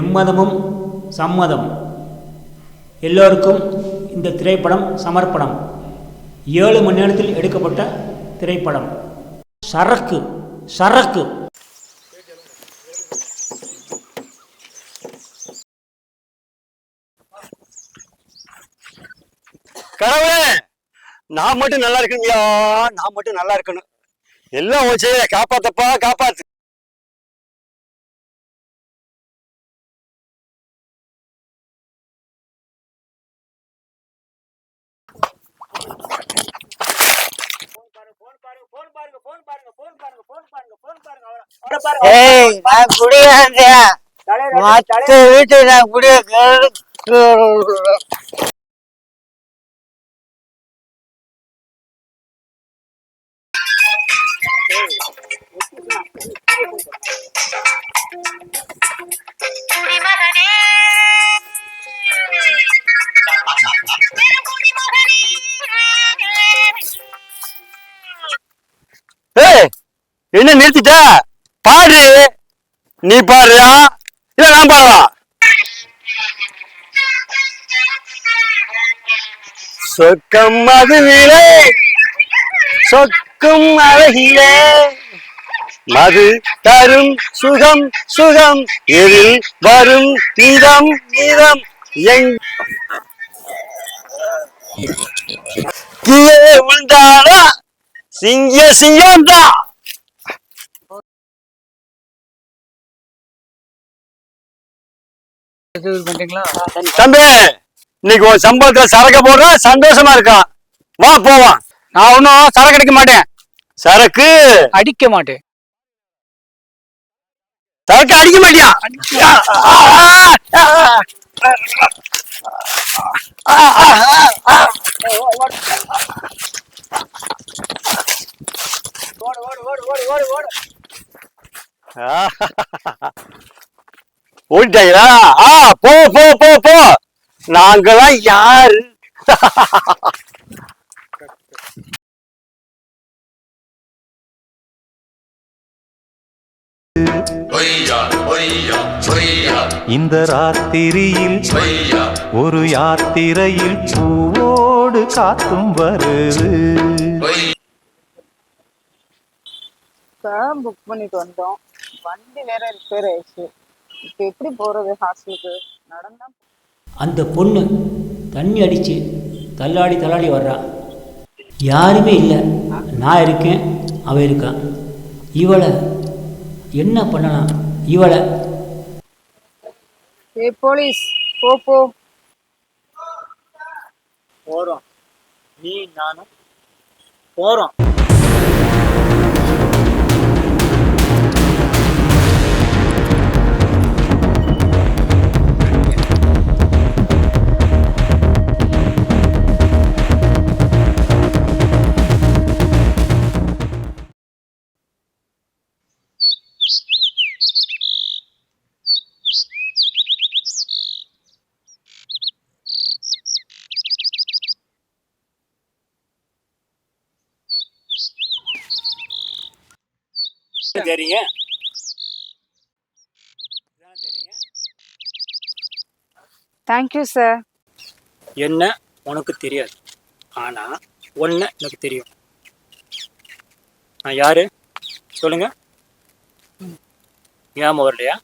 எம்மதமும் சம்மதம். எல்லோருக்கும் இந்த திரைப்படம் சமர்ப்பணம். 7 மணி நேரத்தில் எடுக்கப்பட்ட திரைப்படம். சரக்கு சரக்கு. கடவுளே, நான் மட்டும் நல்லா இருக்கணும்யா, நான் மட்டும் நல்லா இருக்கணும். எல்லாம் ஓச்சே, காப்பாத்தப்பா காப்பாத்து. ஏய், நான் குடியாண்டியா மத்த வீட்டு நான் குடிய ஏய், என்ன நிறுத்திட்ட? பாடு. நீ பாடுறியா இல்ல நான் பாடவா? சொக்கம் மதுவிலே சொக்கும் அழகிலே மது தரும் சுகம் சுகம் எதில் வரும் நீதம் நீதம் கீழே விழுந்தானா சிங்க சிங்கம் தான். தம்பி, இன்னைக்கு ஒரு சம்பளத்துல சரக்கு போடுற சந்தோஷமா இருக்கான். வா போவான். நான் ஒன்னும் சரக்கு அடிக்க மாட்டேன். சரக்கு அடிக்க மாட்டேன். சரக்கு அடிக்க மாட்டியா? ஓடிட்டாங்களா? போ போ போ போ. நாங்களாம் யாரு? இந்த ராத்திரியில் ஒரு யாத்திரையில் பூவோடு காத்தும் வருது. புக் பண்ணிட்டு வந்தோம். வண்டி வேற ரிப்பேர் ஆயிடுச்சு. இப்ப எப்படி போறது ஹாஸ்டலுக்கு? நடந்தா அந்த பொண்ணு தண்ணி அடித்து தள்ளாடி தள்ளாடி வர்றா. யாருமே இல்லை. நான் இருக்கேன், அவ இருக்கா. இவளை என்ன பண்ணலாம்? இவளை போலீஸ் போ போ. போறோம், நீ நானும் போறோம். தெரியுங்க. Thank you sir. என்ன உனக்கு தெரியாது, ஆனா ஒன்ன எனக்கு தெரியும். நான் யாரு சொல்லுங்க. ஞாபகம் வரலையா?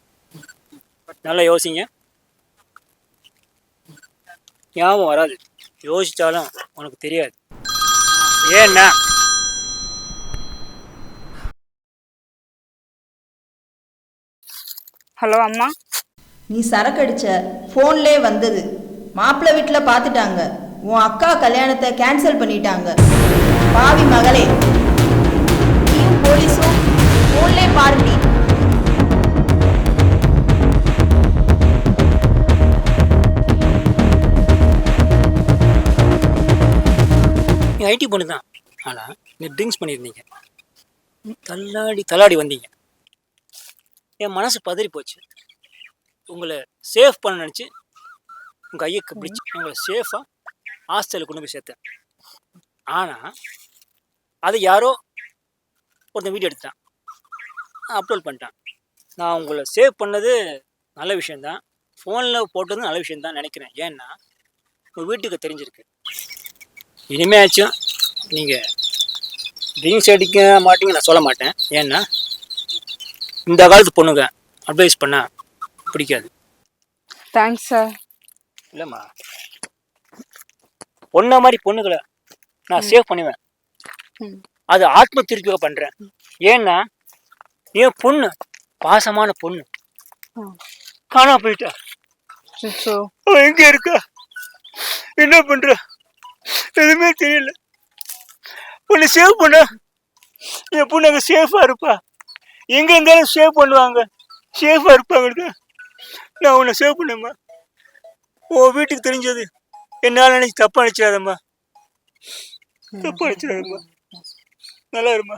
நல்லா யோசிங்க. ஞாபகம் வராது. யோசிச்சாலும் உனக்கு தெரியாது. ஏன்னா ஹலோ அம்மா. நீ சரக்கு அடிச்ச ஃபோன்லே வந்தது. மாப்பிள்ளை வீட்டில் பார்த்துட்டாங்க. உன் அக்கா கல்யாணத்தை கேன்சல் பண்ணிட்டாங்க. பாவி மகளே, நீயும் போலீஸும் ஃபோன்லே பாருடி. நீ ஐடி பொண்ணு தான், ஆனால் நீ ட்ரிங்க்ஸ் பண்ணியிருந்தீங்க. தள்ளாடி தள்ளாடி வந்தீங்க. என் மனசு பதறி போச்சு. உங்களை சேஃப் பண்ண நினச்சி உங்கள் கையை பிடிச்சி உங்களை சேஃபாக ஹாஸ்டலுக்கு கொண்டு போய் சேர்த்தேன். ஆனால் அது யாரோ ஒருத்தன் வீடியோ எடுத்தான், அப்லோட் பண்ணிட்டான். நான் உங்களை சேவ் பண்ணது நல்ல விஷயந்தான். ஃபோனில் போட்டதும் நல்ல விஷயந்தான் நினைக்கிறேன். ஏன்னா உங்கள் வீட்டுக்கு தெரிஞ்சிருக்கு. இனிமேச்சும் நீங்கள் ட்ரிங்க்ஸ் அடிக்க மாட்டீங்க நான் சொல்ல மாட்டேன். ஏன்னா இந்த காலத்து பொண்ணுங்க அட்வைஸ் பண்ணால் பிடிக்காது. Thanks sir. இல்லைம்மா, பொண்ணை மாதிரி பொண்ணுகளை நான் சேவ் பண்ணுவேன். அது ஆத்ம திருப்தியாக பண்ணுறேன். ஏன்னா என் பொண்ணு பாசமான பொண்ணு காணா போயிட்டா. அவன் எங்கே இருக்கா, என்ன பண்ற, எதுவுமே தெரியல. பொண்ணு சேவ் பண்ண என் பொண்ணு அங்கே சேஃபாக இருப்பா. எங்கே இருந்தாலும் சேவ் பண்ணுவாங்க, சேஃபாக இருப்பாங்க. நான் உன்னை சேவ் பண்ணேம்மா. உன் வீட்டுக்கு தெரிஞ்சது என்னால் நினைச்சு தப்பா நினைச்சிடாதம்மா, தப்பா நினைச்சிடாதம்மா. நல்லா இருமா,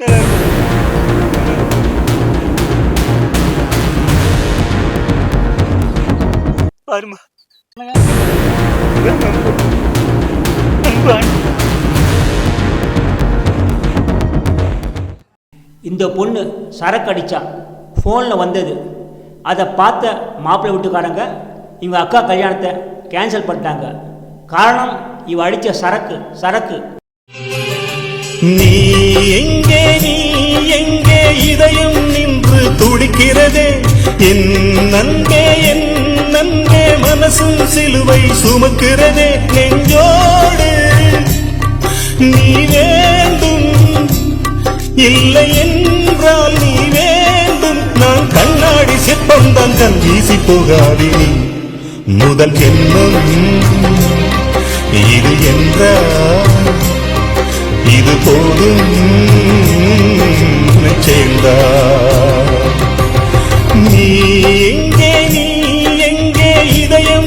நல்லா இருமா. பாருமா, இந்த பொண்ணு சரக்கு அடிச்சா ஃபோனில் வந்தது. அதை பார்த்த மாப்பிள்ளை வீட்டுக்காரங்க இவங்க அக்கா கல்யாணத்தை கேன்சல் பண்ணிட்டாங்க. காரணம் இவ அடித்த சரக்கு. நீ எங்கே இதயம் நின்று துடிக்கிறதே, என் நன்பே மனசும் சிலுவை சுமக்கிறதே. நெஞ்சோடு நீ வேண்டும், இல்லை என்றால் நீ வேண்டும். நான் கண்ணாடி சிற்பம்தான், கண் வீசி போகாதே. முதல் ஜென்மம் இது என்றால் இது போதும் சேர்ந்தா. நீ எங்கே இதயம்.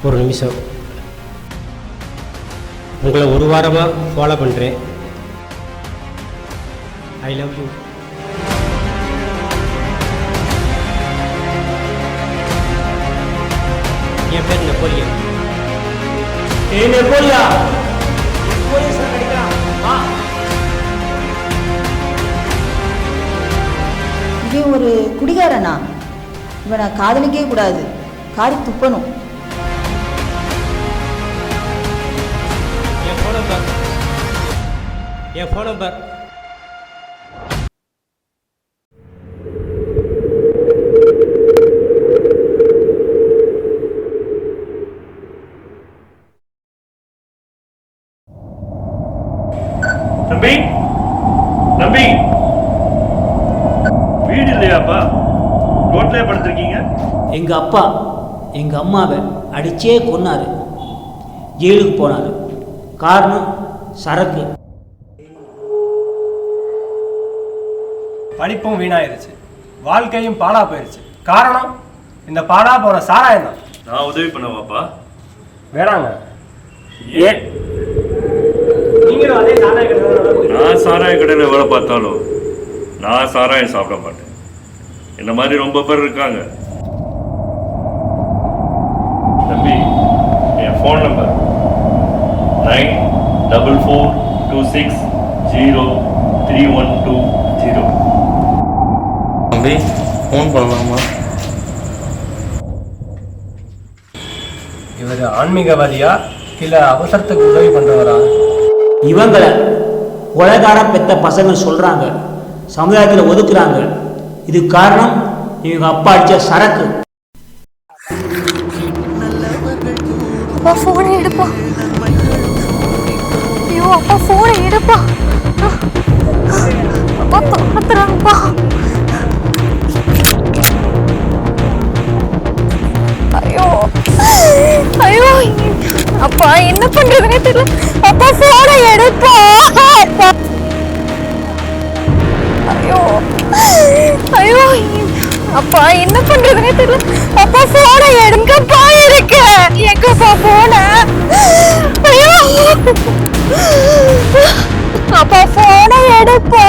ஒரு நிமிஷம், உங்களை ஒரு வாரமாக ஃபாலோ பண்ணுறேன். I love you. என் பேர் நெப்போலியன். நெப்போலியா இவன் ஒரு குடிகாரனா? இவனை காதலிக்கவே கூடாது, காரி துப்பணும். என் ஃபோன் நம்பர் தம்பி, வீடு இல்லையாப்பா? ரோட்லயே படுத்திருக்கீங்க. எங்க அப்பா எங்க அம்மாவை அடிச்சே கொன்னாரு, ஜெயிலுக்கு போனாரு. காரணம் சரக்கு. படிப்பும் வீணாயிருச்சு, வாழ்க்கையும் பாழா போயிருச்சு. காரணம் இந்த பாழா போன சாராயம் தான். நான் உதவி பண்ணவாப்பா? வேணாங்க. ஏன்? நீங்களும் அதே சாராய கடையில். நான் சாராய கடையில் வேலை பார்த்தாலும் நான் சாராயம் சாப்பிட மாட்டேன். இந்த மாதிரி ரொம்ப பேர் இருக்காங்க. தம்பி, என் ஃபோன் நம்பர் 9442603120. தம்பி, ஃபோன் பண்ணலாமா? இவர் ஆன்மீகவாதியா இல்ல அவசரத்துக்கு உதவி பண்றவரா? இவங்களை கொலைகாரம் பெத்த பசங்க சொல்றாங்க, சமுதாயத்தில் ஒதுக்குறாங்க. இது காரணம் இவங்க அப்பா அடிச்ச சரக்கு. அப்பா ஃபோனை எடுப்பா. ஐயோ அப்பா ஃபோனை எடுப்பா. அப்பா தோத்துறாங்கப்பா. ஐயோ அப்பா என்ன பண்றதுனே தெரியல. அப்பா போனை எடுப்பா. அப்பா. ஐயோ ஐயோ அப்பா என்ன பண்றதுனே தெரியல. அப்பா போனை எடுங்கப்பா. இருக்கு எங்கப்பா போன? ஐயோ அப்பா போனை எடுப்பா.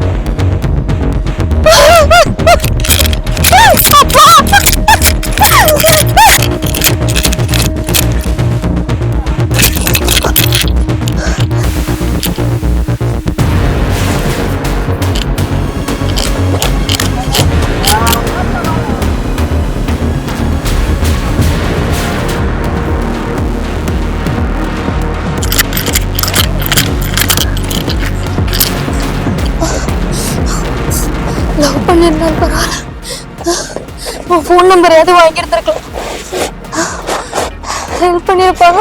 லவ் பண்ணிருந்தாலும் பரவாயில்ல. உன் ஃபோன் நம்பர் எதுவும் வாங்கி எடுத்துருக்கலாம். ஹெல்ப் பண்ணிருப்பாங்க.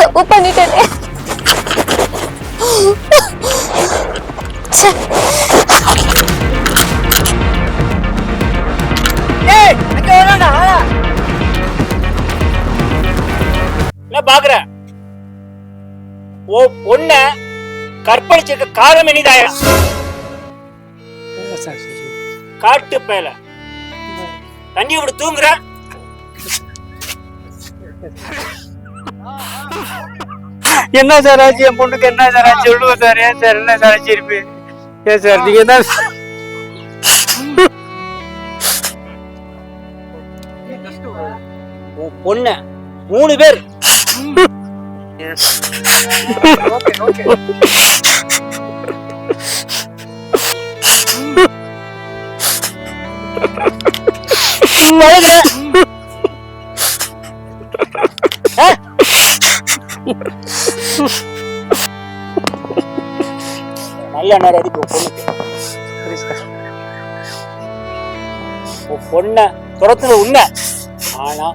தப்பு பண்ணிட்டேனே. என்ன பாக்குற? ஓ பொண்ண கற்பழிச்சிருக்க காரணம் இனிதாயா? காட்டு பேல தண்ணி விட தூங்குற. என்ன சார் ஆச்சு? என் பொண்ணுக்கு என்ன சார் ஆச்சு? சொல்லுங்க சார். ஏன் சார் என்ன சார் ஆச்சு இருப்பு? ஏன் சார் நீங்க தான் உன் பொண்ண 3 பேர் நல்ல நேரம் அடிப்பு பொண்ண துரத்துல உண்மை. ஆனா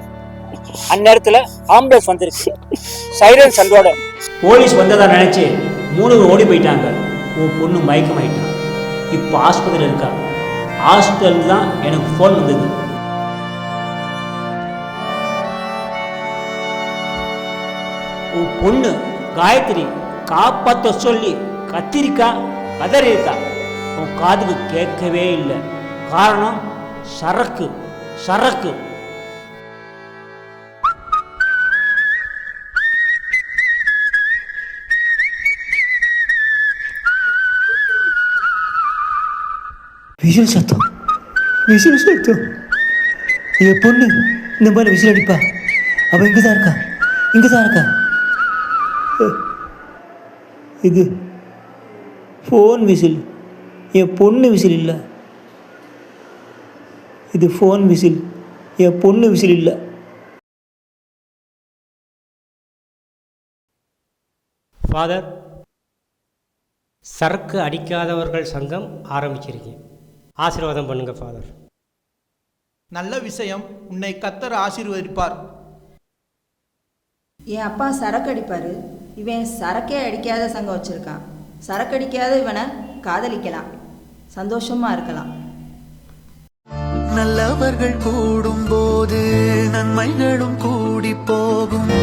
அந்நேரத்துல ஆம்புலன்ஸ் வந்துருச்சு. சைரன் சண்டோட போலீஸ் வந்ததா நினைச்சு 3 பேர் ஓடி போயிட்டாங்க. உன் பொண்ணு மயக்கமாயிட்டான். இப்போ ஆஸ்பத்திரியில் இருக்கா. ஹாஸ்பிட்டல் தான் எனக்கு ஃபோன் வந்தது. உன் பொண்ணு காயத்ரி காப்பாற்ற சொல்லி கத்திரிக்கா கதறியிருக்கா. உன் காதுக்கு கேட்கவே இல்லை. காரணம் சரக்கு சரக்கு. விசில் சத்தம், விசில் சத்தம். என் பொண்ணு இந்த மாதிரி விசில் அடிப்பா. அவ இங்கதான் இருக்கா, இங்கதான் இருக்கா. இது ஃபோன் விசில், என் பொண்ணு விசில் இல்லை. இது ஃபோன் விசில், என் பொண்ணு விசில் இல்லை. ஃபாதர், சரக்கு அடிக்காதவர்கள் சங்கம் ஆரம்பிச்சிருக்கேன். ஆசீர்வாதம் பண்ணுங்க ஃபாதர். நல்ல விஷயம். உன்னை கர்த்தர் ஆசீர்வதிப்பார். என் அப்பா சரக்கு அடிப்பாரு. இவன் சரக்கே அடிக்காத சங்கம் வச்சிருக்கான். சரக்கு அடிக்காத இவனை காதலிக்கலாம், சந்தோஷமா இருக்கலாம். நல்லவர்கள் கூடும் போது நன்மைகளும் கூடி போகும்.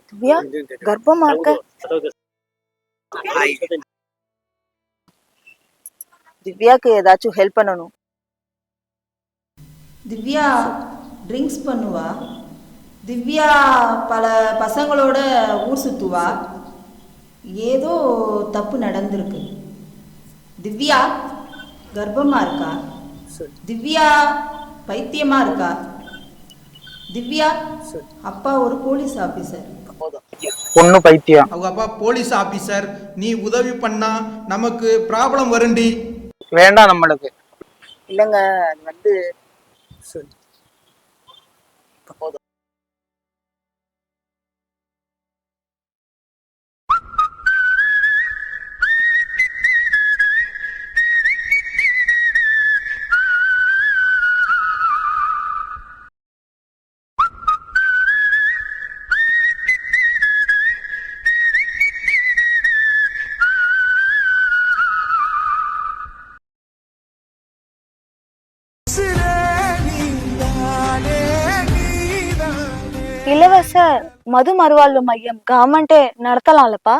திவ்யா கர்ப்பமா இருக்க. திவ்யாக்கு ஏதாச்சும் ஹெல்ப் பண்ணணும். திவ்யா ட்ரிங்க்ஸ் பண்ணுவா. திவ்யா பல பசங்களோட ஊர் சுற்றுவா. ஏதோ தப்பு நடந்திருக்கு. திவ்யா கர்ப்பமா இருக்கா. திவ்யா பைத்தியமா இருக்கா. திவ்யா அப்பா ஒரு போலீஸ் ஆபீசர். பொண்ணு பைத்தியம். அவங்க அப்பா போலீஸ் ஆபீசர். நீ உதவி பண்ணா நமக்கு ப்ராப்ளம் வருண்டி. வேண்டாம் நம்மளுக்கு. இல்லைங்க, அது வந்து மது மறுவாழ்வு மையம் கவர்மெண்டே நடத்தலாம்லப்பா.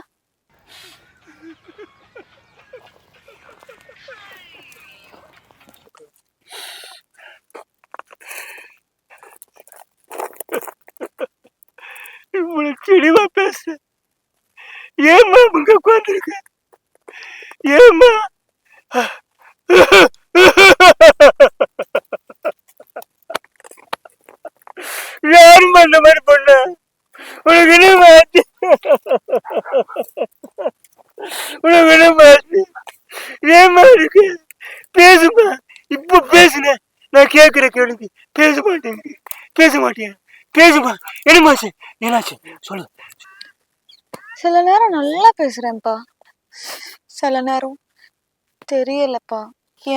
இவ்வளவு தெளிவா பேச ஏமா இங்க உட்காந்துருக்க? ஏமா யாருமா இந்த மாதிரி பண்ண? உனக்கு என்ன மாத்தி உனக்கு என்ன மாத்தி ஏமா இருக்கு? பேசுமா, இப்ப பேசுன நான் கேட்கிற கேள்வி பேச மாட்டேன். பேசுமா, என்னமாச்சு? என்னாச்சு சொல்லு. சில நேரம் நல்லா பேசுறேன்ப்பா, சில நேரம் தெரியலப்பா.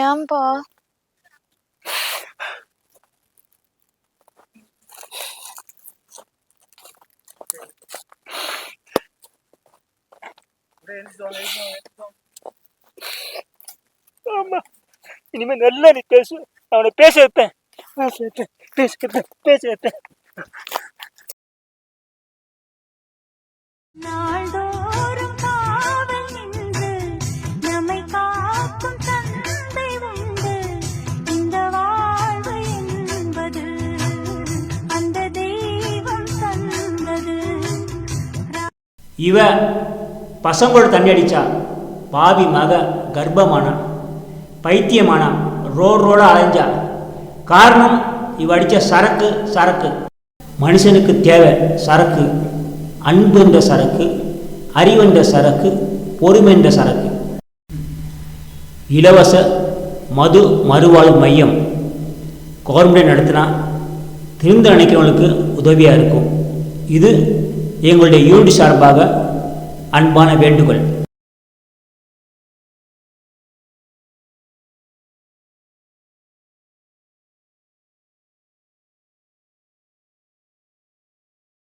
ஏன்பா? ஆமா, இனிமே நல்லா நீ பேசு. அவனை பேச வைப்பேன். பேச வைப்பேன். நாள்தோறும் காவல் நின்று நம்மை காக்கும் தந்தை உண்டு. இந்த வாழ்வு என்பது அந்த தெய்வம் தந்தது. இவ பசங்களோட தண்ணி அடித்தா பாவி மக கர்ப்பமானா, பைத்தியமானா, ரோட அலைஞ்சா. காரணம் இவ அடித்த சரக்கு. மனுஷனுக்கு தேவை சரக்கு, அன்பு என்ற சரக்கு, அறிவென்ற சரக்கு, பொறுமை என்ற சரக்கு. இலவச மது மறுவாழ்வு மையம் கவர்மெண்ட் நடத்தினா திருந்த நினைக்கிறவங்களுக்கு உதவியாக இருக்கும். இது எங்களுடைய யூனிட் சார்பாக அன்பான வேண்டுகோள்.